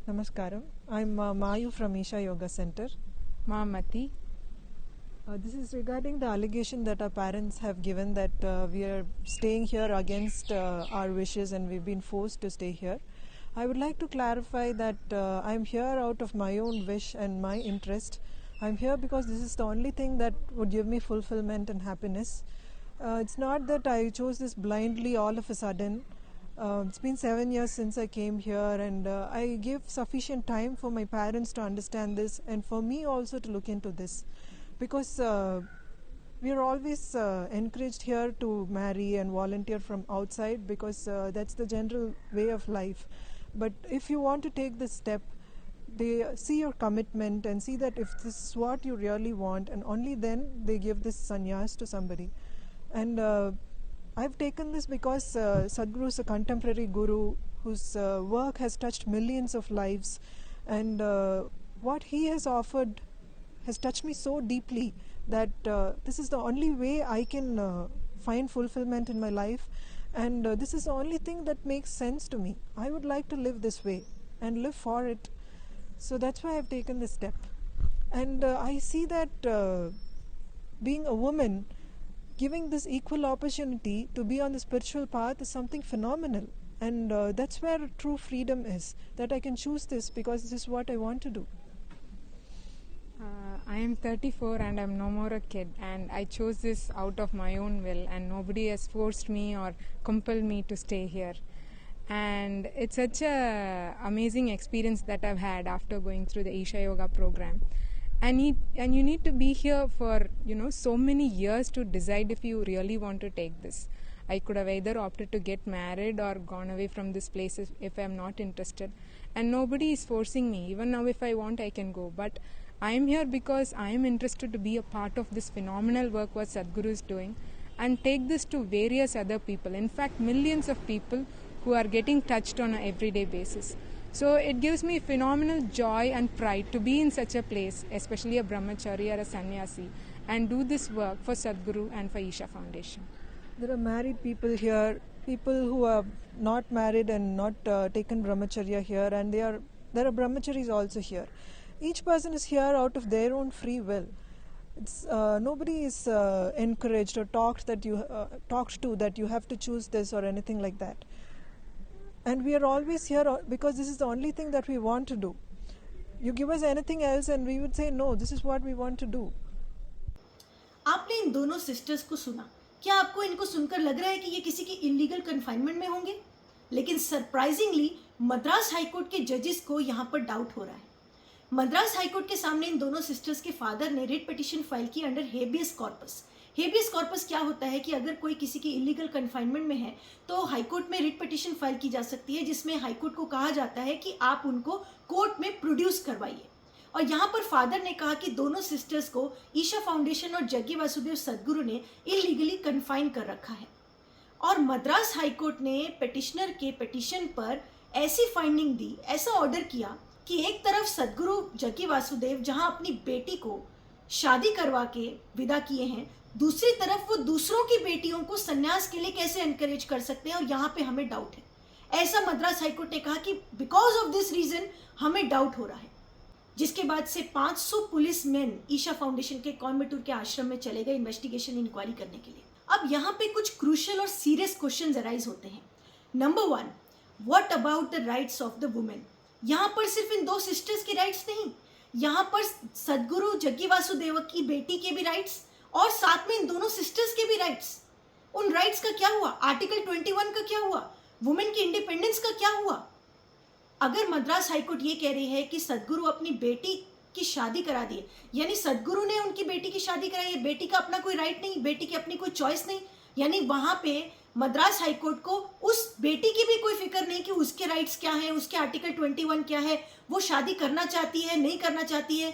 Namaskaram. I'm Mayu from Isha Yoga Center. Mamati. This is regarding the allegation that our parents have given that we are staying here against our wishes and we've been forced to stay here. I would like to clarify that I'm here out of my own wish and my interest. I'm here because this is the only thing that would give me fulfillment and happiness. It's not that I chose this blindly all of a sudden. It's been 7 years since I came here, and I give sufficient time for my parents to understand this and for me also to look into this, because we are always encouraged here to marry and volunteer from outside, because that's the general way of life. But if you want to take this step, they see your commitment and see that if this is what you really want, and only then they give this sannyas to somebody. And I've taken this because Sadhguru is a contemporary guru whose work has touched millions of lives, and what he has offered has touched me so deeply that this is the only way I can find fulfillment in my life, and this is the only thing that makes sense to me. I would like to live this way and live for it. So that's why I've taken this step. And I see that being a woman, giving this equal opportunity to be on the spiritual path is something phenomenal, and that's where true freedom is, that I can choose this because this is what I want to do. I am 34 and I'm no more a kid, and I chose this out of my own will, and nobody has forced me or compelled me to stay here. And it's such a amazing experience that I've had after going through the Isha Yoga program. And you need to be here for so many years to decide if you really want to take this. I could have either opted to get married or gone away from this place if I'm not interested, and nobody is forcing me. Even now, if I want, I can go, but I am here because I am interested to be a part of this phenomenal work what Sadhguru is doing, and take this to various other people, in fact millions of people who are getting touched on an everyday basis. So it gives me phenomenal joy and pride to be in such a place, especially a brahmachari or a sannyasi, and do this work for Sadhguru and for Isha Foundation. There are married people here, people who are not married and not taken brahmacharya here, and there are brahmacharis also here. Each person is here out of their own free will. Nobody is encouraged or talked to that you have to choose this or anything like that. And we are always here because this is the only thing that we want to do. You give us anything else and we would say no, this is what we want to do. आपने इन दोनों sisters को सुना, क्या आपको इनको सुनकर लग रहा है कि ये किसी की इलीगल कन्फाइनमेंट में होंगे? लेकिन सरप्राइजिंगली मद्रास हाईकोर्ट के जजेस को यहाँ पर डाउट हो रहा है. मद्रास हाईकोर्ट के सामने इन दोनों सिस्टर्स के फादर ने रिट पिटिशन फाइल की under habeas corpus. Habeas corpus क्या होता है कि अगर कोई किसी की इलीगल कन्फाइनमेंट में है तो हाईकोर्ट में रिट पिटिशन फाइल की जा सकती है, जिसमें हाईकोर्ट को कहा जाता है कि आप उनको कोर्ट में प्रोड्यूस करवाइए. और यहाँ पर फादर ने कहा कि दोनों सिस्टर्स को ईशा फाउंडेशन और जग्गी वासुदेव सदगुरु ने इलीगली कन्फाइन कर रखा है. और मद्रास हाईकोर्ट ने पिटिशनर के पिटिशन पर ऐसी फाइंडिंग दी, ऐसा ऑर्डर किया कि एक तरफ सदगुरु जग्गी वासुदेव जहां अपनी बेटी को शादी करवा के विदा किए हैं, दूसरी तरफ वो दूसरों की बेटियों को संन्यास के लिए कैसे एनकरेज कर सकते हैं, और यहाँ पे हमें डाउट है. ऐसा मद्रास हाईकोर्ट ने कहा कि बिकॉज ऑफ दिस रीजन हमें डाउट हो रहा है. जिसके बाद से 500 पुलिस मैन ईशा फाउंडेशन के कोयम्बटूर के आश्रम में चले गए इन्वेस्टिगेशन इंक्वायरी करने के लिए. अब यहाँ पे कुछ क्रूशियल और सीरियस क्वेश्चन अराइज होते हैं. Number 1, what about the rights of the women? यहाँ पर सिर्फ इन दो सिस्टर्स के राइट्स नहीं, यहाँ पर सदगुरु जग्गी वासुदेव की बेटी के भी राइट्स और साथ में इन दोनों सिस्टर्स के भी राइट्स. उन राइट्स का क्या हुआ? आर्टिकल 21 का क्या हुआ? वुमेन की इंडिपेंडेंस का क्या हुआ? अगर मद्रास हाईकोर्ट ये कह रही है कि सदगुरु अपनी बेटी की शादी करा दी, यानी सदगुरु ने उनकी बेटी की शादी कराई है, बेटी का अपना कोई राइट नहीं, बेटी की अपनी कोई चॉइस नहीं, यानी वहां पे मद्रास हाईकोर्ट को उस बेटी की भी कोई फिक्र नहीं कि उसके राइट्स क्या है, उसके आर्टिकल 21 क्या है, वो शादी करना चाहती है नहीं करना चाहती है.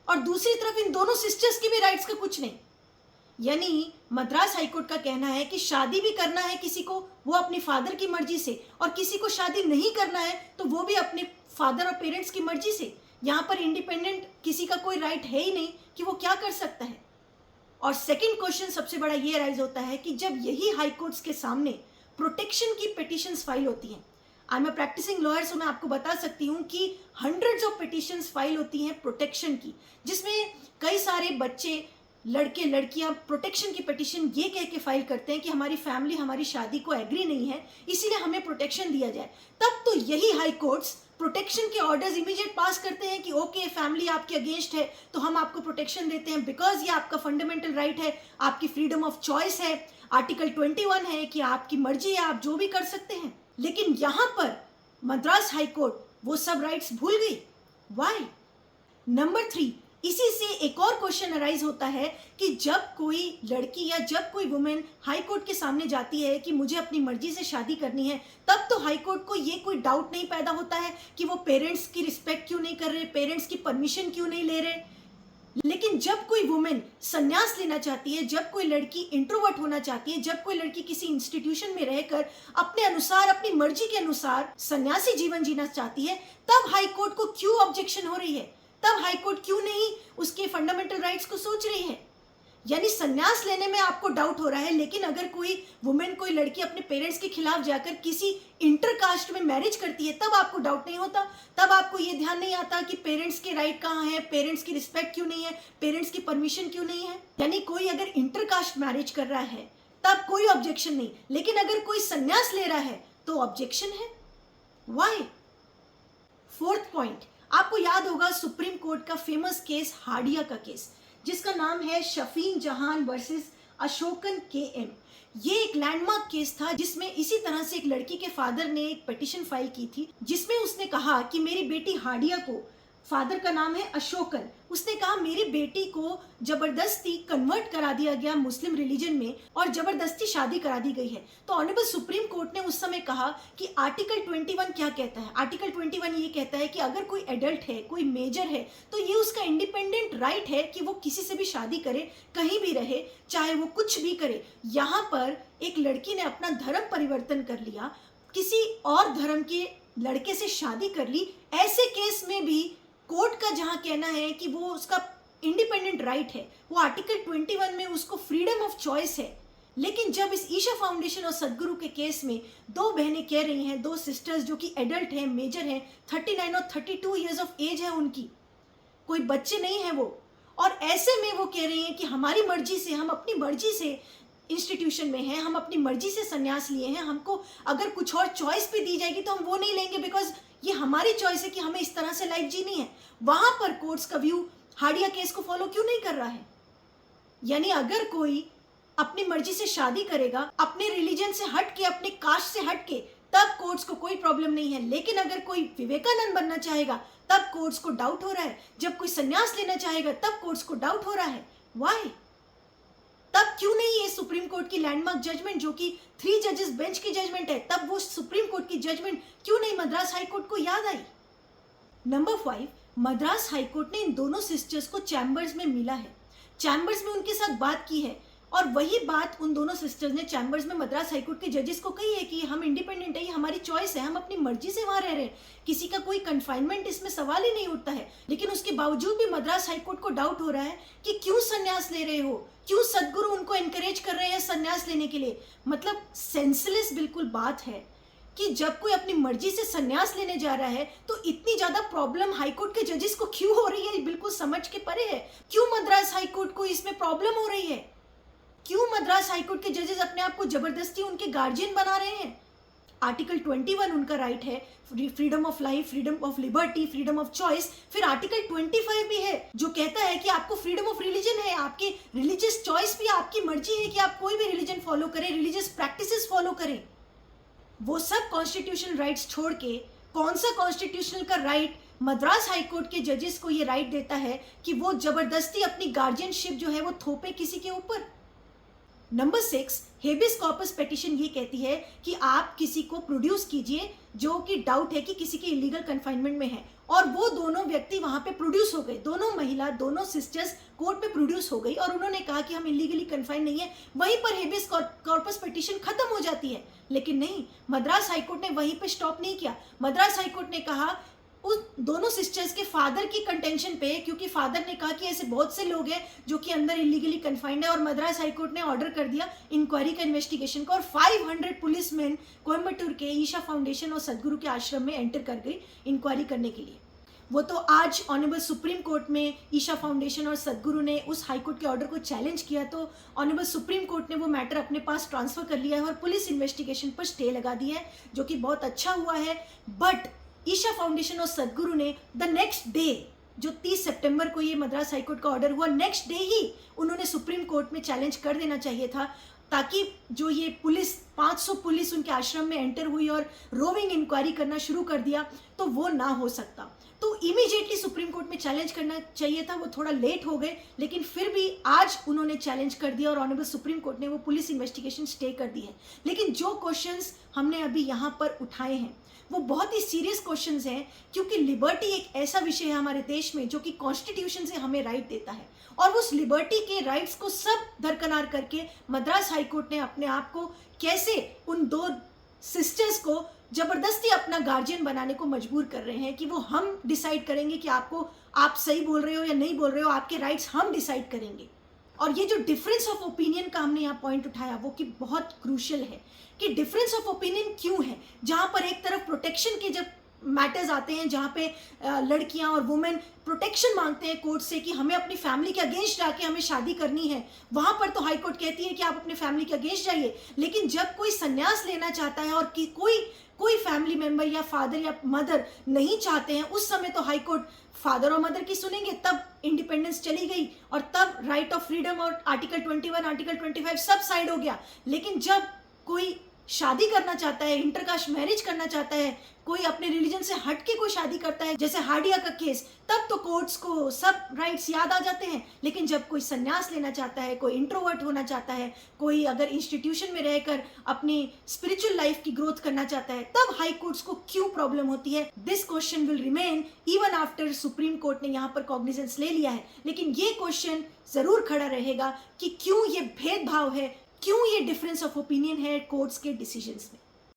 और दूसरी तरफ इन दोनों सिस्टर्स की भी राइट्स का कुछ नहीं. यानी मद्रास हाईकोर्ट का कहना है कि शादी भी करना है किसी को वो अपने फादर की मर्जी से, और किसी को शादी नहीं करना है तो वो भी अपने फादर और पेरेंट्स की मर्जी से. यहाँ पर इंडिपेंडेंट किसी का कोई राइट है ही नहीं कि वो क्या कर सकता है. और सेकंड क्वेश्चन सबसे बड़ा ये अराइज होता है कि जब यही हाई कोर्ट्स के सामने प्रोटेक्शन की पिटिशंस फाइल होती हैं, I am a practising lawyer, so मैं आपको बता सकती हूँ कि हंड्रेड्स ऑफ पिटिशंस फाइल होती हैं प्रोटेक्शन की, जिसमें कई सारे बच्चे, लड़के लड़कियां प्रोटेक्शन की पिटिशन ये कह के फाइल करते हैं कि हमारी फैमिली हमारी शादी को एग्री नहीं है, इसीलिए हमें प्रोटेक्शन दिया जाए। तब तो यही हाई कोर्ट्स प्रोटेक्शन के ऑर्डर्स इमीडिएट पास करते हैं कि ओके फैमिली आपके अगेंस्ट है तो हम आपको प्रोटेक्शन देते हैं, बिकॉज ये आपका फंडामेंटल राइट है, आपकी फ्रीडम ऑफ चॉइस है, आर्टिकल 21 है कि आपकी मर्जी है, आप जो भी कर सकते हैं। लेकिन यहाँ पर मद्रास हाई कोर्ट वो सब राइट्स भूल गई। व्हाई? नंबर 3, इसी से एक और क्वेश्चन अराइज होता है कि जब कोई लड़की या जब कोई वुमेन हाई कोर्ट के सामने जाती है कि मुझे अपनी मर्जी से शादी करनी है, तब तो हाई कोर्ट को ये कोई डाउट नहीं पैदा होता है कि वो पेरेंट्स की रिस्पेक्ट क्यों नहीं कर रहे, पेरेंट्स की परमिशन क्यों नहीं ले रहे। लेकिन जब कोई वुमेन संन्यास लेना चाहती है, जब कोई लड़की इंट्रोवर्ट होना चाहती है, जब कोई लड़की किसी इंस्टीट्यूशन में रहकर अपने अनुसार, अपनी मर्जी के अनुसार सन्यासी जीवन जीना चाहती है, तब हाई कोर्ट को क्यों ऑब्जेक्शन हो रही है? तब हाई कोर्ट क्यों नहीं उसके फंडामेंटल राइट्स को सोच रही है? यानी संन्यास लेने में आपको डाउट हो रहा है, लेकिन अगर कोई वुमेन, कोई लड़की अपने पेरेंट्स के खिलाफ जाकर किसी इंटरकास्ट में मैरिज करती है, तब आपको डाउट नहीं होता, तब आपको ये ध्यान नहीं आता कि पेरेंट्स के राइट कहाँ है, पेरेंट्स की रिस्पेक्ट क्यों नहीं है, पेरेंट्स की परमिशन क्यों नहीं है। यानी कोई अगर इंटरकास्ट मैरिज कर रहा है तब कोई ऑब्जेक्शन नहीं, लेकिन अगर कोई संन्यास ले रहा है तो ऑब्जेक्शन है। व्हाई? 4th पॉइंट, आपको याद होगा सुप्रीम कोर्ट का फेमस केस हाडिया का केस, जिसका नाम है शफीन जहान वर्सेस अशोकन KM। ये एक लैंडमार्क केस था जिसमें इसी तरह से एक लड़की के फादर ने एक पिटीशन फाइल की थी, जिसमें उसने कहा कि मेरी बेटी हाडिया को, फादर का नाम है अशोकन, उसने कहा मेरी बेटी को जबरदस्ती कन्वर्ट करा दिया गया मुस्लिम रिलीजन में और जबरदस्ती शादी करा दी गई है। तो ऑनरेबल सुप्रीम कोर्ट ने उस समय कहा कि आर्टिकल 21 क्या कहता है। आर्टिकल 21 ये कहता है कि अगर कोई एडल्ट है, कोई मेजर है, तो ये उसका इंडिपेंडेंट राइट है कि वो किसी से भी शादी करे, कहीं भी रहे, चाहे वो कुछ भी करे। यहाँ पर एक लड़की ने अपना धर्म परिवर्तन कर लिया, किसी और धर्म के लड़के से शादी कर ली, ऐसे केस में भी कोर्ट का जहां कहना है कि वो उसका इंडिपेंडेंट राइट है, वो आर्टिकल 21 में उसको फ्रीडम ऑफ चॉइस है। लेकिन जब इस ईशा फाउंडेशन और सदगुरु के केस में 2 बहनें कह रही हैं, 2 सिस्टर्स जो कि एडल्ट हैं, मेजर हैं, 39 और 32 ईयर्स ऑफ एज है उनकी, कोई बच्चे नहीं है वो, और ऐसे में वो कह रही हैं कि हमारी मर्जी से, हम अपनी मर्जी से इंस्टीट्यूशन में हैं, हम अपनी मर्जी से संन्यास लिए हैं, हमको अगर कुछ और चॉइस भी दी जाएगी तो हम वो नहीं लेंगे, बिकॉज ये हमारी चॉइस है कि हमें इस तरह से लाइफ जीनी है। वहां पर कोर्ट्स का व्यू हाडिया केस को फॉलो क्यों नहीं कर रहा है? यानी अगर कोई अपनी मर्जी से शादी करेगा, अपने रिलीजन से हट के, अपने कास्ट से हट के, तब कोर्ट्स को कोई प्रॉब्लम नहीं है। लेकिन अगर कोई विवेकानंद बनना चाहेगा तब कोर्ट्स को डाउट हो रहा है, जब कोई संन्यास लेना चाहेगा तब कोर्ट्स को डाउट हो रहा है। व्हाई? तब क्यों नहीं ये सुप्रीम कोर्ट की लैंडमार्क जजमेंट, जो कि 3 जजेस बेंच की जजमेंट है, तब वो सुप्रीम कोर्ट की जजमेंट क्यों नहीं मद्रास हाई कोर्ट को याद आई? नंबर 5, मद्रास हाई कोर्ट ने इन दोनों सिस्टर्स को चैम्बर्स में मिला है, चैम्बर्स में उनके साथ बात की है, और वही बात उन दोनों सिस्टर्स ने चैम्बर्स में मद्रास हाई कोर्ट के जजेस को कही है कि हम इंडिपेंडेंट है, ये हमारी चॉइस है, हम अपनी मर्जी से वहां रह रहे हैं, किसी का कोई कन्फाइनमेंट इसमें सवाल ही नहीं उठता है। लेकिन उसके बावजूद भी मद्रास हाई कोर्ट को डाउट हो रहा है कि क्यों संन्यास ले रहे हो, क्यों सदगुरु उनको एनकरेज कर रहे हैं संन्यास लेने के लिए। मतलब सेंसलेस बिल्कुल बात है कि जब कोई अपनी मर्जी से संन्यास लेने जा रहा है तो इतनी ज्यादा प्रॉब्लम हाईकोर्ट के जजेस को क्यों हो रही है, बिल्कुल समझ के परे है। क्यों मद्रास हाईकोर्ट को इसमें प्रॉब्लम हो रही है? क्यों मद्रास हाईकोर्ट के जजेस अपने आप को जबरदस्ती उनके गार्जियन बना रहे हैं? आर्टिकल 21 उनका राइट है, freedom of life, freedom of liberty, freedom of choice. फिर आर्टिकल 25 भी है जो कहता है कि आपको फ्रीडम ऑफ रिलीजन है, आपकी रिलीजियस चॉइस भी, आपकी मर्जी है कि आप कोई भी रिलीजन फॉलो करें, रिलीजियस प्रैक्टिसेस फॉलो करें। वो सब कॉन्स्टिट्यूशनल राइट्स छोड़ के कौन सा कॉन्स्टिट्यूशनल का राइट मद्रास हाईकोर्ट के जजेस को ये राइट देता है कि वो जबरदस्ती अपनी गार्जियनशिप जो है वो थोपे किसी के ऊपर? नंबर 6, हेबियस कॉर्पस पिटीशन ये कहती है कि आप किसी को प्रोड्यूस कीजिए जो कि डाउट है कि किसी के इलीगल कन्फाइनमेंट में है, और वो दोनों व्यक्ति वहां पे प्रोड्यूस हो गए, दोनों महिला, दोनों सिस्टर्स कोर्ट में प्रोड्यूस हो गई और उन्होंने कहा कि हम इलीगली कन्फाइन नहीं है। वहीं पर हेबियस कॉर्पस पिटीशन खत्म हो जाती है। लेकिन नहीं, मद्रास हाईकोर्ट ने वहीं पे स्टॉप नहीं किया। मद्रास हाईकोर्ट ने कहा उस दोनों सिस्टर्स के फादर की कंटेंशन पे, क्योंकि फादर ने कहा कि ऐसे बहुत से लोग हैं जो कि अंदर इलीगली कन्फाइंड है, और मद्रास हाईकोर्ट ने ऑर्डर कर दिया इंक्वायरी का, इन्वेस्टिगेशन का, और 500 पुलिसमैन कोयम्बटूर के ईशा फाउंडेशन और सदगुरु के आश्रम में एंटर कर गई इंक्वायरी करने के लिए। वो तो आज ऑनरेबल सुप्रीम कोर्ट में ईशा फाउंडेशन और सदगुरु ने उस हाईकोर्ट के ऑर्डर को चैलेंज किया, तो ऑनरेबल सुप्रीम कोर्ट ने वो मैटर अपने पास ट्रांसफर कर लिया है और पुलिस इन्वेस्टिगेशन पर स्टे लगा दिया है, जो कि बहुत अच्छा हुआ है। बट ईशा फाउंडेशन और सदगुरु ने द नेक्स्ट डे, जो 30 सितंबर को ये मद्रास हाईकोर्ट का ऑर्डर हुआ, नेक्स्ट डे ही उन्होंने सुप्रीम कोर्ट में चैलेंज कर देना चाहिए था, ताकि जो ये पुलिस 500 पुलिस उनके आश्रम में एंटर हुई और रोविंग इंक्वायरी करना शुरू कर दिया, तो वो ना हो सकता। तो इमीडिएटली सुप्रीम कोर्ट में चैलेंज करना चाहिए था। वो थोड़ा लेट हो गए, लेकिन फिर भी आज उन्होंने चैलेंज कर दिया और ऑनरेबल सुप्रीम कोर्ट ने वो पुलिस इन्वेस्टिगेशन स्टे कर दी है। लेकिन जो क्वेश्चंस हमने अभी यहाँ पर उठाए हैं वो बहुत ही सीरियस क्वेश्चंस हैं, क्योंकि लिबर्टी एक ऐसा विषय है हमारे देश में जो कि कॉन्स्टिट्यूशन से हमें राइट देता है, और उस लिबर्टी के राइट्स को सब दरकिनार करके मद्रास हाईकोर्ट ने अपने आप को कैसे उन दो सिस्टर्स को जबरदस्ती अपना गार्जियन बनाने को मजबूर कर रहे हैं कि वो हम डिसाइड करेंगे कि आप सही बोल रहे हो या नहीं बोल रहे हो, आपके राइट्स हम डिसाइड करेंगे। और ये जो डिफरेंस ऑफ ओपिनियन का हमने यहाँ पॉइंट उठाया वो कि बहुत क्रूशियल है कि डिफरेंस ऑफ ओपिनियन क्यों है, जहाँ पर एक तरफ प्रोटेक्शन के जब मैटर्स आते हैं, जहाँ पे लड़कियाँ और वुमेन प्रोटेक्शन मांगते हैं कोर्ट से कि हमें अपनी फैमिली के अगेंस्ट जाके हमें शादी करनी है, वहाँ पर तो हाई कोर्ट कहती है कि आप अपने फैमिली के अगेंस्ट जाइए। लेकिन जब कोई संन्यास लेना चाहता है और कि कोई फैमिली मेंबर या फादर या मदर नहीं चाहते हैं, उस समय तो हाई कोर्ट फादर और मदर की सुनेंगे, तब इंडिपेंडेंस चली गई और तब राइट ऑफ फ्रीडम और आर्टिकल 21, आर्टिकल 25 सब साइड हो गया। लेकिन जब कोई शादी करना चाहता है, इंटरकास्ट मैरिज करना चाहता है, कोई अपने रिलीजन से हट के कोई शादी करता है, जैसे हार्डिया का केस, तब तो कोर्ट्स को सब राइट्स याद आ जाते हैं। लेकिन जब कोई संन्यास लेना चाहता है, कोई इंट्रोवर्ट होना चाहता है, कोई अगर इंस्टीट्यूशन में रहकर अपनी स्पिरिचुअल लाइफ की ग्रोथ करना चाहता है, तब हाई कोर्ट्स को क्यों प्रॉब्लम होती है? This question will remain even after supreme court ने यहाँ पर कॉग्निजेंस ले लिया है। लेकिन ये क्वेश्चन जरूर खड़ा रहेगा कि क्यों ये भेदभाव है, क्यों ये डिफरेंस ऑफ ओपिनियन है कोर्ट्स के डिसीजंस में।